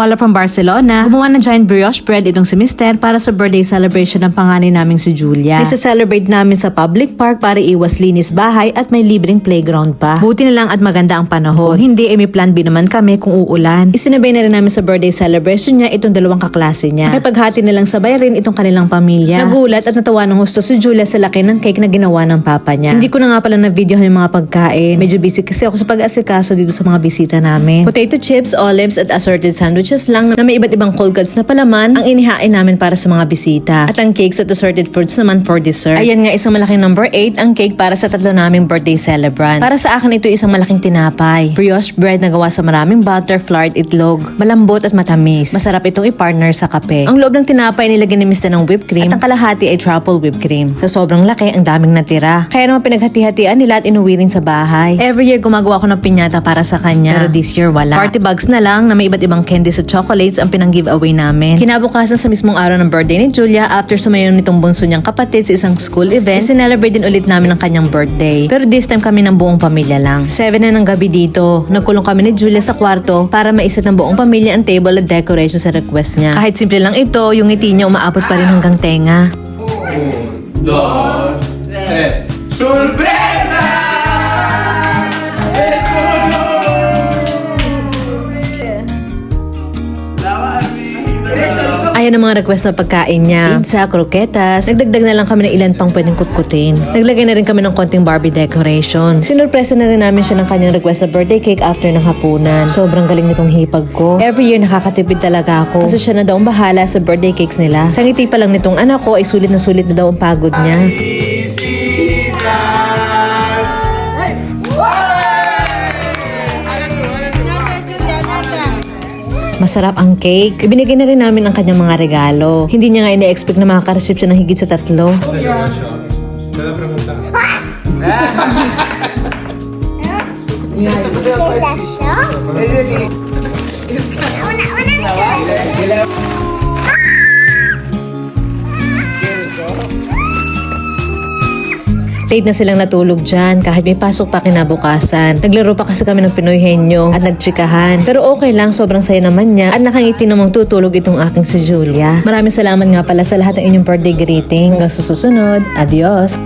Ola from Barcelona. Gumawa ng giant brioche bread itong si Mister para sa birthday celebration ng panganay naming si Julia. Isa-celebrate namin sa public park para iwas linis bahay at may libreng playground pa. Buti na lang at maganda ang panahon. Kung hindi, may plan B naman kami kung uulan. Isinabay na rin namin sa birthday celebration niya itong dalawang kaklase niya. Nakipaghati nilang sabay rin itong kanilang pamilya. Nagulat at natawa ng husto si Julia sa laki ng cake na ginawa ng papa niya. Hindi ko na nga pala na-videohan yung mga pagkain. Medyo busy kasi ako sa pag-asikaso dito sa mga bisita namin. Potato chips, olives at assorted sandwiches lang na may iba't ibang cold cuts na palaman ang inihain namin para sa mga bisita. At ang cakes at assorted fruits naman for dessert. Ayan nga isang malaking number 8 ang cake para sa tatlo naming birthday celebrant. Para sa akin ito isang malaking tinapay. Brioche bread na gawa sa maraming butter, flour at itlog. Malambot at matamis. Masarap itong i-partner sa kape. Ang loob ng tinapay nilagyan ni Mr. ng whipped cream at ang kalahati ay truffle whipped cream. Sa sobrang laki ang daming natira. Kaya naman pinaghati-hatian nila at inuwi rin sa bahay. Every year gumagawa ako ng pinyata para sa kanya. Pero this year wala. Party bags na lang na may iba't ibang candies at chocolates ang pinang-giveaway namin. Kinabukasan sa mismong araw ng birthday ni Julia, after sumayaw nitong bunso niyang kapatid sa isang school event, sinelebrate din ulit namin ang kanyang birthday. Pero this time kami ng buong pamilya lang. 7 na ng gabi dito. Nagkulong kami ni Julia sa kwarto para maiset ng buong pamilya ang table at decoration sa request niya. Kahit simple lang ito, yung ngiti niya umaabot pa rin hanggang tenga. 1, 2, 3. ¡Sorpresa! Ayan ang mga request na pagkain niya. Pizza, croquetas. Nagdagdag na lang kami ng ilan pang pwedeng kutkutin. Naglagay na rin kami ng konting Barbie decorations. Sinurpresa na rin namin siya ng kanyang request na birthday cake after ng hapunan. Sobrang galing nitong hipag ko. Every year nakakatipid talaga ako. Kasi siya na daw ang bahala sa birthday cakes nila. Sa ngiti pa lang nitong anak ko ay sulit na daw ang pagod niya. Masarap ang cake. Ibinigay na rin namin ang kanyang mga regalo. Hindi niya nga ina-expect na makaka-receive siya ng higit sa 3. Late na silang natulog dyan kahit may pasok pa kinabukasan. Naglaro pa kasi kami ng Pinoy Henyo at nagtsikahan. Pero okay lang, sobrang saya naman niya at nakangiti namang tutulog itong aking si Julia. Maraming salamat nga pala sa lahat ng inyong birthday greeting. Hanggang sa susunod. Adios!